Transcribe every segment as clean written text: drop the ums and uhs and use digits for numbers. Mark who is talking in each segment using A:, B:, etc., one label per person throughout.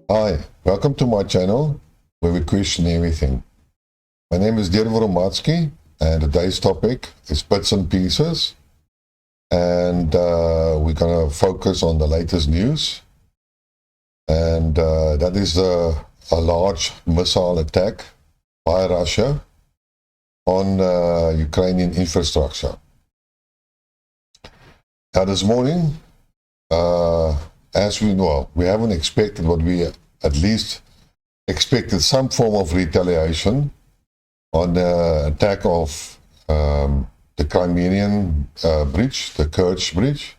A: Hi, welcome to my channel where we question everything. My name is Dirk Romatsky and today's topic is bits and pieces, and we're going to focus on the latest news, and that is a large missile attack by Russia on Ukrainian infrastructure. Now this morning, as we know, we haven't expected what we at least expected some form of retaliation on the attack of the Crimean bridge, the Kerch Bridge,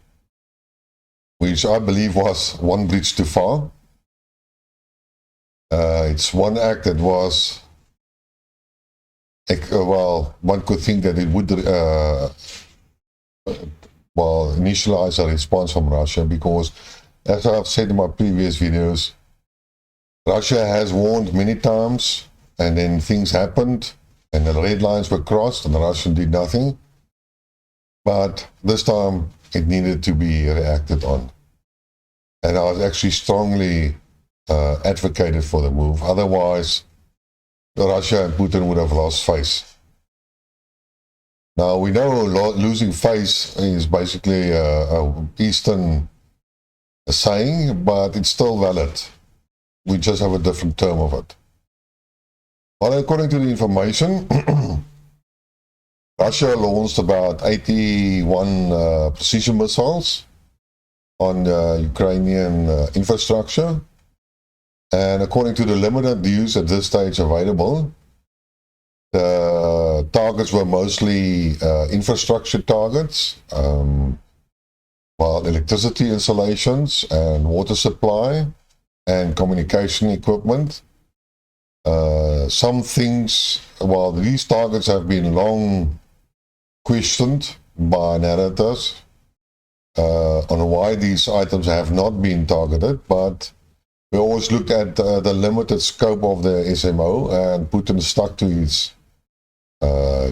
A: which I believe was one bridge too far. It's one act that was, well, one could think that it would initialize a response from Russia, because as I've said in my previous videos, Russia has warned many times, and then things happened and the red lines were crossed and the Russian did nothing. But this time it needed to be reacted on. And I was actually strongly advocated for the move. Otherwise, Russia and Putin would have lost face. Now, we know losing face is basically a Eastern saying, but it's still valid. We just have a different term of it. Well, according to the information, Russia launched about 81 precision missiles on Ukrainian infrastructure. And according to the limited news at this stage available, the targets were mostly infrastructure targets, while electricity installations and water supply and communication equipment. Some things, while these targets have been long questioned by narrators on why these items have not been targeted, but we always look at the limited scope of the SMO, and Putin stuck to his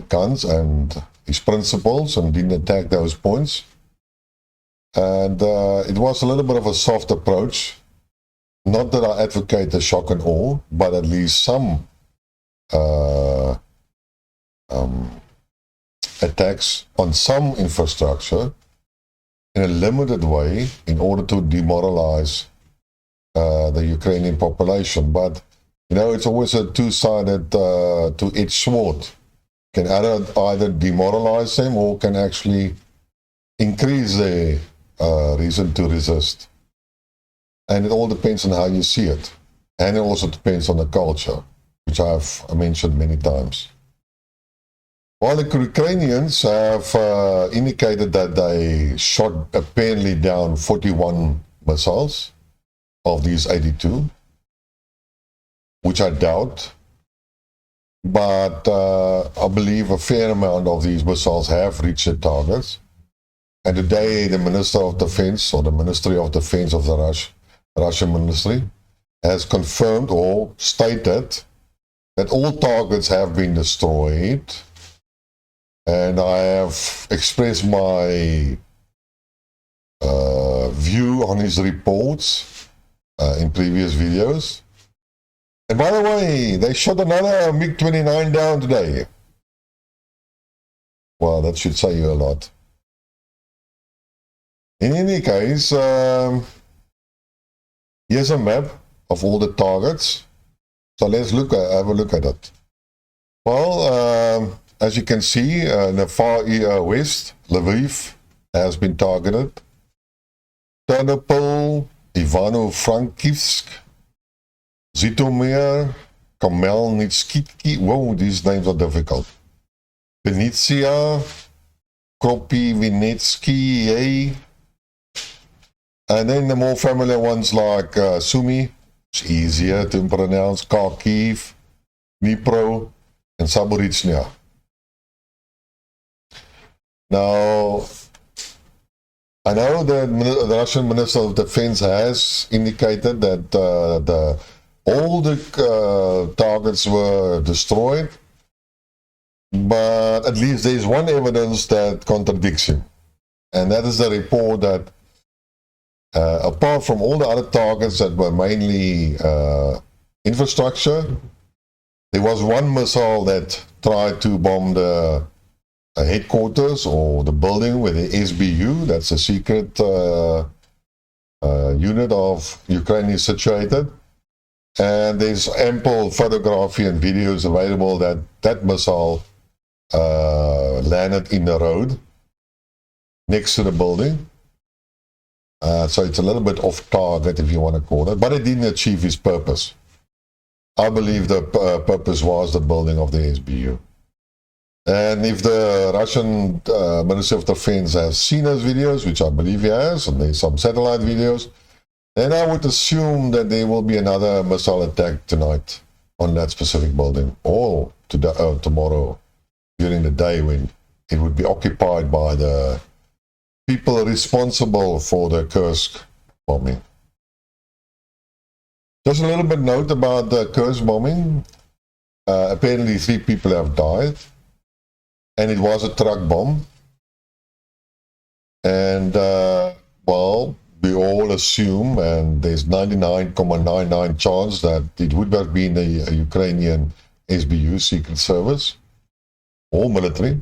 A: guns and his principles and didn't attack those points. And it was a little bit of a soft approach. Not that I advocate the shock and awe, but at least some attacks on some infrastructure in a limited way in order to demoralize the Ukrainian population. But, you know, it's always a two-sided, two-edged sword. Can either demoralize them or can actually increase their reason to resist. And it all depends on how you see it. And it also depends on the culture, which I've mentioned many times. While the Ukrainians have indicated that they shot apparently down 41 missiles of these 82, which I doubt. But I believe a fair amount of these missiles have reached their targets. And today the Minister of Defense, or the Ministry of Defense of the Russian Ministry, has confirmed or stated that all targets have been destroyed. And I have expressed my view on his reports in previous videos. And by the way, they shot another MiG-29 down today. Well, that should say you a lot. In any case, here's a map of all the targets. So let's have a look at it. Well, as you can see, in the far west, Lviv has been targeted. Ternopil, Ivano-Frankivsk, Zhytomyr, Khmelnytskyi, whoa, these names are difficult. Vinnytsia, Kropyvnytsky, and then the more familiar ones like Sumy, it's easier to pronounce, Kharkiv, Dnipro, and Zaporizhzhia. Now, I know that the Russian Minister of Defense has indicated that all the targets were destroyed, but at least there is one evidence that contradicts him, and that is the report that apart from all the other targets that were mainly infrastructure, there was one missile that tried to bomb the headquarters or the building where the SBU, that's a secret unit of Ukraine, is situated. And there's ample photography and videos available that that missile landed in the road next to the building. So it's a little bit off target, if you want to call it, but it didn't achieve its purpose. I believe the purpose was the building of the SBU. And if the Russian Ministry of Defense has seen those videos, which I believe he has, and there's some satellite videos, then I would assume that there will be another missile attack tonight on that specific building, or tomorrow during the day when it would be occupied by the people responsible for the Kerch bombing. Just a little bit note about the Kerch bombing. Apparently 3 people have died, and it was a truck bomb. And, well, we all assume, and there's 99.99% chance that it would have been a Ukrainian SBU, Secret Service, or military.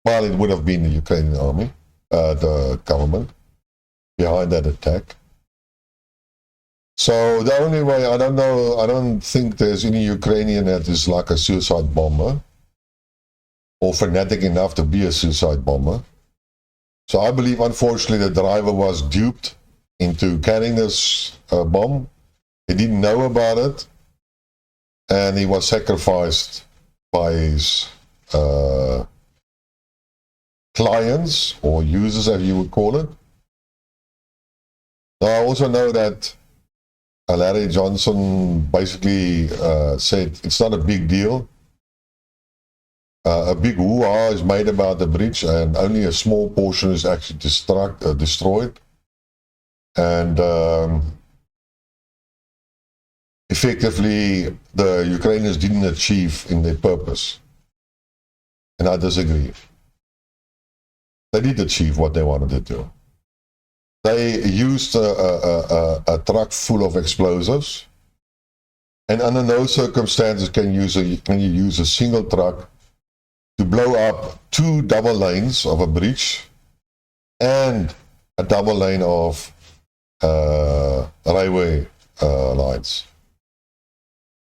A: Well, it would have been the Ukrainian army, the government, behind that attack. So the only way, I don't think there's any Ukrainian that is like a suicide bomber, or fanatic enough to be a suicide bomber. So I believe, unfortunately, the driver was duped into carrying this bomb. He didn't know about it, and he was sacrificed by his clients, or users, as you would call it. Now, I also know that Larry Johnson basically said it's not a big deal. A big hoo-ha is made about the bridge, and only a small portion is actually destroyed. And effectively, the Ukrainians didn't achieve in their purpose. And I disagree. They did achieve what they wanted to do. They used a truck full of explosives, and under no circumstances can you use a single truck to blow up 2 double lanes of a bridge and a double lane of railway lines.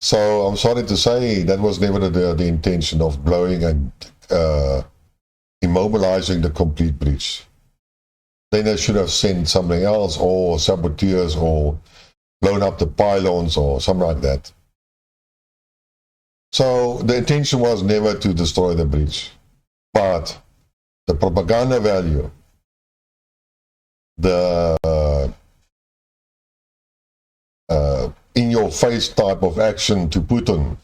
A: So I'm sorry to say that was never the intention of blowing and immobilizing the complete bridge. Then they should have sent something else, or saboteurs, or blown up the pylons, or something like that. So the intention was never to destroy the bridge, but the propaganda value, the in-your-face type of action to Putin,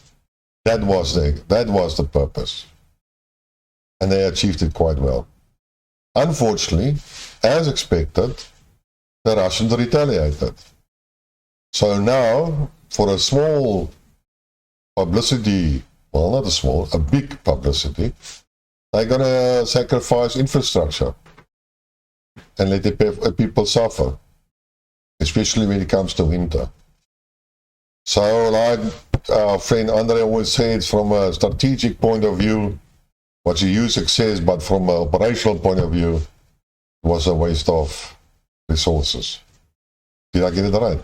A: that was the purpose, and they achieved it quite well. Unfortunately, as expected, the Russians retaliated. So now, for a small publicity, well, not a small, a big publicity, they're going to sacrifice infrastructure and let the people suffer, especially when it comes to winter. So, like our friend Andre always says, from a strategic point of view, what you use success, but from an operational point of view, it was a waste of resources. Did I get it right?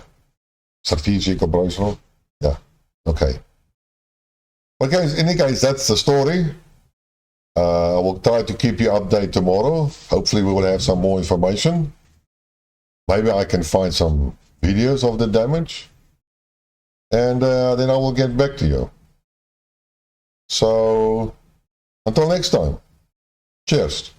A: Strategic, operational? Yeah, okay. But guys, in any case, that's the story. I will try to keep you updated tomorrow. Hopefully we will have some more information. Maybe I can find some videos of the damage. And then I will get back to you. So, until next time. Cheers.